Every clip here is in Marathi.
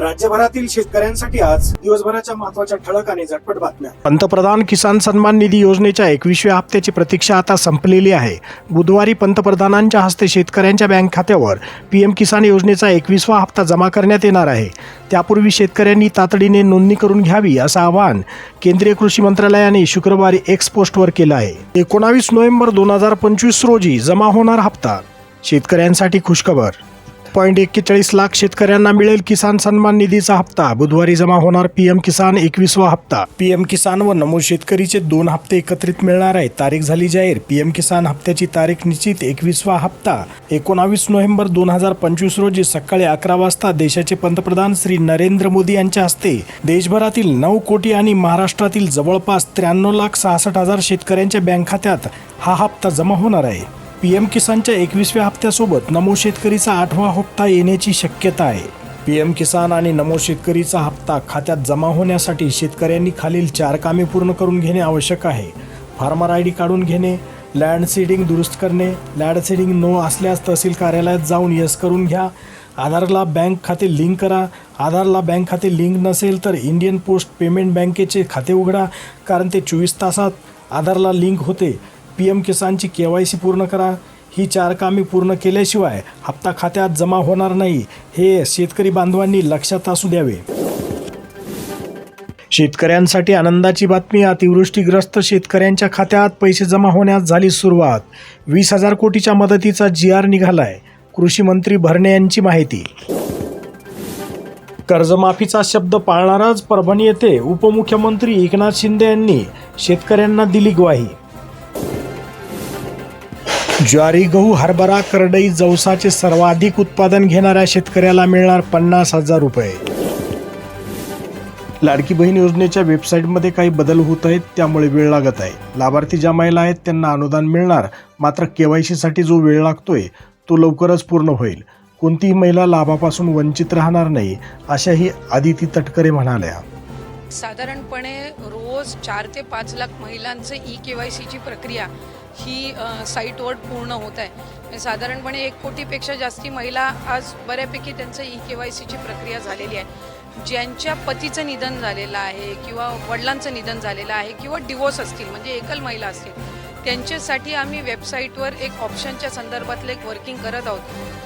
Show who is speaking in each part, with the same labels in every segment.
Speaker 1: राज्यभरातील शेतकऱ्यांसाठी आज दिवसभराच्या महत्त्वाच्या ठळक आणि झटपट बातम्या।
Speaker 2: पंतप्रधान किसान सन्मान निधी योजनेच्या 21व्या हप्त्याची प्रतीक्षा आता संपलेली आहे। बुधवारी पंतप्रधानांच्या हस्ते शेतकऱ्यांच्या बँक खात्यावर पीएम किसान योजनेचा 21वा हप्ता जमा करण्यात येणार आहे। त्यापूर्वी शेतकऱ्यांनी तातडीने नोंदणी करून घ्यावी असं आवाहन केंद्रीय कृषी मंत्रालयाने शुक्रवारी एक्स पोस्टवर केलं आहे। 19 नोव्हेंबर 2025 रोजी जमा होणार हप्ता। शेतकऱ्यांसाठी खुशखबर, 41 लाख शेतकऱ्यांना मिळेल किसान सन्मान निधीचा हप्ता। बुधवारी जमा होणार पीएम किसान 21वा हप्ता। पीएम किसान व नमो शेतकरीचे 2 हप्ते एकत्रित मिळणार आहेत। तारीख झाली जाहीर। पीएम किसान हप्त्याची तारीख निश्चित। 21वा हप्ता 19 नोव्हेंबर 2025 रोजी सकाळी 11 वाजता देशाचे पंतप्रधान श्री नरेंद्र मोदी यांच्या हस्ते देशभरातील 9 कोटी आणि महाराष्ट्रातील जवळपास 93,66,000 शेतकऱ्यांच्या बँक खात्यात हा हप्ता जमा होणार आहे। पीएम किसानच्या 21व्या हप्त्यासोबत नमो शेतकरीचा 8वा हप्ता येण्याची शक्यता आहे। पीएम किसान आणि नमो शेतकरीचा हप्ता खात्यात जमा होण्यासाठी शेतकऱ्यांनी खालील 4 कामे पूर्ण करून घेणे आवश्यक आहे। फार्मर आयडी काढून घेणे, लँड सीडिंग दुरुस्त करणे, लँड सीडिंग नो असल्यास तहसील कार्यालयात जाऊन यस करून घ्या। आधारला बँक खाते लिंक करा। आधारला बँक खाते लिंक नसेल तर इंडियन पोस्ट पेमेंट बँकेचे खाते उघडा, कारण ते 24 तासात आधारला लिंक होते। पीएम किसानची KYC पूर्ण करा। ही 4 कामे पूर्ण केल्याशिवाय हप्ता खात्यात जमा होणार नाही, हे शेतकरी बांधवांनी लक्षात असू द्यावे। शेतकऱ्यांसाठी आनंदाची बातमी। अतिवृष्टीग्रस्त शेतकऱ्यांच्या खात्यात पैसे जमा होण्यास झाली सुरुवात। 20,000 कोटीच्या मदतीचा GR निघालाय। कृषी मंत्री भरणे यांची माहिती। कर्जमाफीचा शब्द पाळणारच परभणी येथे उपमुख्यमंत्री एकनाथ शिंदे यांनी शेतकऱ्यांना दिली ग्वाही। ज्वारी, गहू, हरभरा, करडई, जवसाचे सर्वाधिक उत्पादन घेणाऱ्या शेतकऱ्याला मिळणार 50,000 रुपये। लाडकी बहीण योजनेच्या वेबसाईटमध्ये काही बदल होत आहेत, त्यामुळे वेळ लागत आहे। लाभार्थी ज्या महिला आहेत त्यांना अनुदान मिळणार, मात्र KYC साठी जो वेळ लागतोय तो लवकरच पूर्ण होईल। कोणतीही महिला लाभापासून वंचित राहणार नाही, अशाही आदिती तटकरे म्हणाल्या।
Speaker 3: साधारणपणे रोज 4 ते 5 लाख महिलांचं KYCची प्रक्रिया ही साईटवर पूर्ण होत आहे। साधारणपणे 1 कोटीपेक्षा जास्ती महिला आज बऱ्यापैकी त्यांचं KYCची प्रक्रिया झालेली आहे। ज्यांच्या पतीचं निधन झालेलं आहे किंवा वडिलांचं निधन झालेलं आहे किंवा डिवोर्स असतील, म्हणजे एकल महिला असतील, त्यांच्यासाठी आम्ही वेबसाईटवर एक ऑप्शनच्या संदर्भातलं एक वर्किंग करत आहोत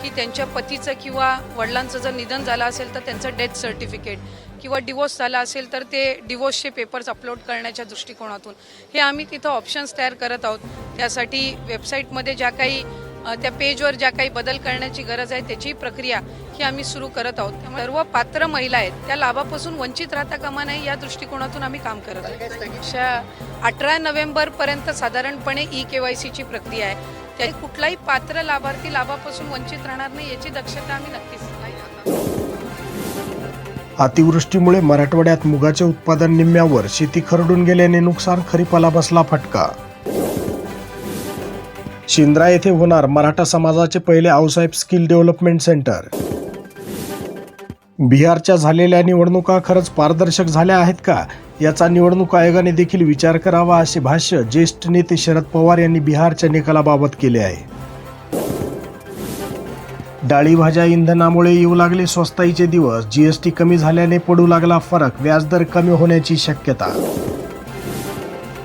Speaker 3: की त्यांच्या पतीचं किंवा वडिलांचं जर निधन झालं असेल तर त्यांचं डेथ सर्टिफिकेट किंवा डिवोर्स झाला असेल तर ते डिवोर्सचे पेपर्स अपलोड करण्याच्या दृष्टिकोनातून हे आम्ही तिथं ऑप्शन्स तयार करत आहोत। त्यासाठी वेबसाईटमध्ये ज्या काही त्या पेजवर ज्या काही बदल करण्याची गरज आहे त्याची प्रक्रिया ही आम्ही सुरू करत आहोत। त्यामुळे सर्व पात्र महिला आहेत त्या लाभापासून वंचित राहता कामा नये या दृष्टिकोनातून आम्ही काम करत आहोत। 18 नोव्हेंबरपर्यंत साधारणपणे KYCची प्रक्रिया आहे। त्या कुठलाही पात्र लाभार्थी लाभापासून वंचित राहणार नाही याची दक्षता आम्ही नक्कीच घेऊ।
Speaker 2: अतिवृष्टीमुळे मराठवाड्यात मुगाचे उत्पादन निम्म्यावर, शेती खरडून गेल्याने नुकसान, खरीपाला बसला फटका। शिंद्रा येथे होणार मराठा समाजाचे पहिले आऊसाहेब स्किल डेव्हलपमेंट सेंटर। बिहारच्या झालेल्या निवडणुका खरंच पारदर्शक झाल्या आहेत का, याचा निवडणूक आयोगाने देखील विचार करावा, असे भाष्य ज्येष्ठ नेते शरद पवार यांनी बिहारच्या निकालाबाबत केले आहे। डाळी, भाज्या, इंधनामुळे येऊ लागले स्वस्ताईचे दिवस। GST कमी झाल्याने पडू लागला फरक, व्याजदर कमी होण्याची शक्यता।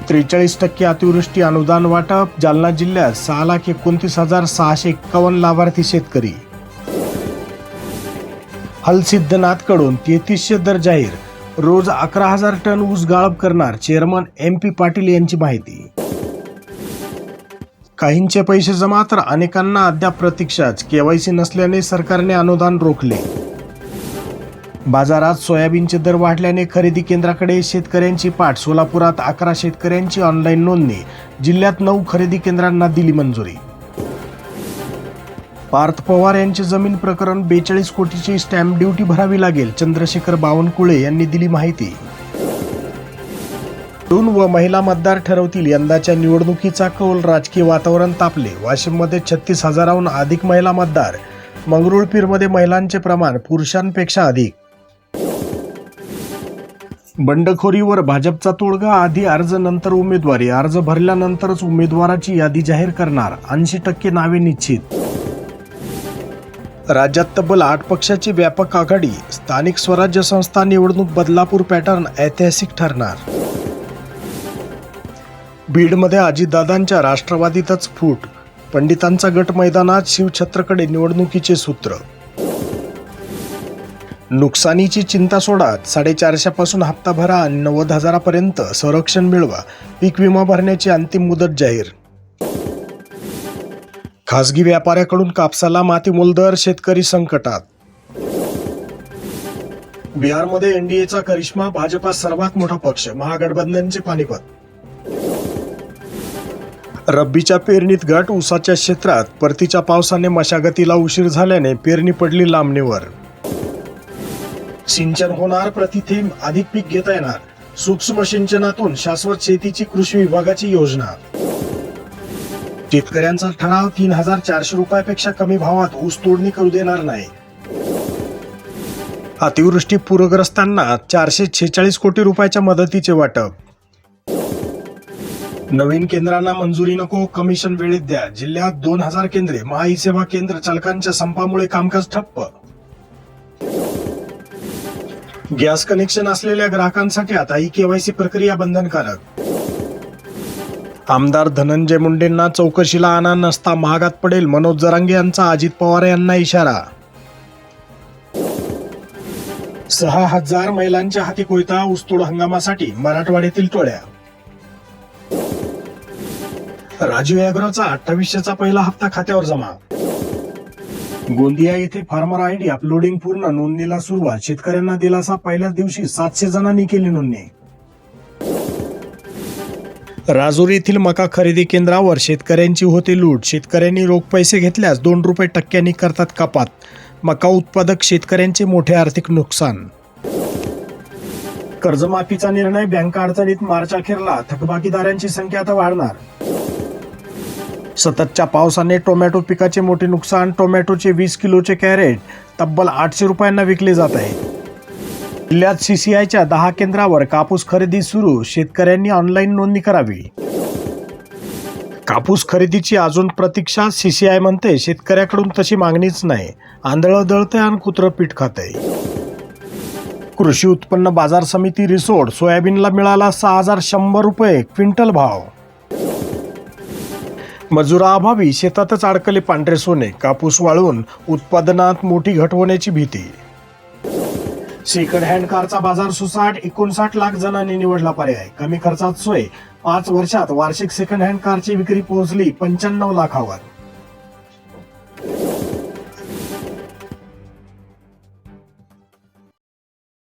Speaker 2: 43% अतिवृष्टी अनुदान वाटप। जालना जिल्ह्यात 6,29,651 लाभार्थी शेतकरी। हलसिद्धनाथकडून 3300 दर जाहीर। रोज 11,000 टन ऊस गाळप करणार, चेअरमन MP पाटील यांची माहिती। काहींचे पैसे जमा तर अनेकांना अद्याप प्रतीक्षाच। KYC नसल्याने सरकारने अनुदान रोखले। बाजारात सोयाबीनचे दर वाढल्याने खरेदी केंद्राकडे शेतकऱ्यांची पाठ। सोलापुरात 11 शेतकऱ्यांची ऑनलाईन नोंदणी। जिल्ह्यात 9 खरेदी केंद्रांना दिली मंजुरी। पार्थ पवार यांचे जमीन प्रकरण 42 कोटीची स्टॅम्प ड्युटी भरावी लागेल, चंद्रशेखर बावनकुळे यांनी दिली माहिती। तरुण व महिला मतदार ठरवतील यंदाच्या निवडणुकीचा कौल। राजकीय वातावरण तापले। वाशिममध्ये 36,000हून अधिक महिला मतदार। मंगरुळपीरमध्ये महिलांचे प्रमाण पुरुषांपेक्षा अधिक। बंडखोरीवर भाजपचा तोडगा। आधी अर्ज नंतर उमेदवारी। अर्ज भरल्यानंतरच उमेदवाराची यादी जाहीर करणार। 80% नावे निश्चित। राज्यात तब्बल 8 पक्षाची व्यापक आघाडी. स्थानिक स्वराज्य संस्था निवडणूक बदलापूर पॅटर्न ऐतिहासिक ठरणार. बीडमध्ये अजितदादांच्या राष्ट्रवादीतच फूट. पंडितांचा गट मैदानात. शिवछत्रकडे निवडणुकीचे सूत्र. नुकसानीची चिंता सोडा. 450 पासून हप्ता भरा आणि 90,000 पर्यंत संरक्षण मिळवा. पीक विमा भरण्याची अंतिम मुदत जाहीर. खासगी व्यापाऱ्याकडून कापसाला मातीमोल दर. शेतकरी संकटात. बिहारमध्ये एनडीएचा करिश्मा. भाजपा सर्वात मोठा पक्ष. महागठबंधनचे पानिपत. रब्बीच्या पेरणीत घट. ऊसाच्या क्षेत्रात परतीच्या पावसाने मशागतीला उशीर झाल्याने पेरणी पडली लांबणीवर. सिंचन होणार प्रतिथेंब. अधिक पीक घेता येणार. सूक्ष्म सिंचनातून शाश्वत शेतीची कृषी विभागाची योजना. शेतकऱ्यांचा ठराव. 3,400 रुपयापेक्षा कमी भावात ऊस तोडणी करू देणार नाही. अतिवृष्टी पूरग्रस्तांना 446 कोटी रुपयाच्या मदतीचे वाटप. नवीन केंद्रांना मंजुरी नको. कमिशन वेळेत द्या. जिल्ह्यात 2,000 केंद्रे. महाई सेवा केंद्र चालकांच्या संपामुळे कामकाज ठप्प. गॅस कनेक्शन असलेल्या ग्राहकांसाठी आता ई-केवायसी प्रक्रिया बंधनकारक. आमदार धनंजय मुंडेंना चौकशीला आणा नसता महागात पडेल. मनोज जरांगे यांचा अजित पवार यांना इशारा. 6,000 महिलांच्या हाती कोयता. ऊसतोड हंगामासाठी मराठवाड्यातील टोळ्या. राजीव ॲग्रोचा 2800चा पहिला हप्ता खात्यावर जमा. गोंदिया येथे फार्मर आयडी अपलोडिंग पूर्ण. नोंदणीला सुरुवात. शेतकऱ्यांना दिलासा. पहिल्याच दिवशी 700 जणांनी केली नोंदणी. राजूर येथील मका खरेदी केंद्रावर शेतकऱ्यांची होते लूट. शेतकऱ्यांनी रोख पैसे घेतल्यास 2 रुपये टक्क्यांनी करतात कपात. मका उत्पादक शेतकऱ्यांचे मोठे आर्थिक नुकसान. कर्जमाफीचा निर्णय. बँका अडचणीत. मार्च अखेरला थकबाकीदारांची संख्या आता वाढणार. सततच्या पावसाने टोमॅटो पिकाचे मोठे नुकसान. टोमॅटोचे 20 किलोचे कॅरेट तब्बल 800 रुपयांना विकले जात आहे. जिल्ह्यात CCIच्या 10 केंद्रावर कापूस खरेदी सुरू. शेतकऱ्यांनी ऑनलाईन नोंदणी करावी. कापूस खरेदीची अजून प्रतीक्षा. CCI म्हणते शेतकऱ्याकडून तशी मागणीच नाही. आंधळं दळतंय आणि कुत्रं पीठ खातंय. कृषी उत्पन्न बाजार समिती रिसोड. सोयाबीनला मिळाला 6,100 रुपये क्विंटल भाव. मजुराअभावी शेतातच अडकले पांढरे सोने. कापूस वाळून उत्पादनात मोठी घट होण्याची भीती. सेकंड हँड कारचा बाजार सुसाट. 59 लाख जणांनी निवडला पर्याय. कमी खर्चात सोय. 5 वर्षात वार्षिक सेकंड हँड कारची विक्री पोहोचली 95 लाखावर.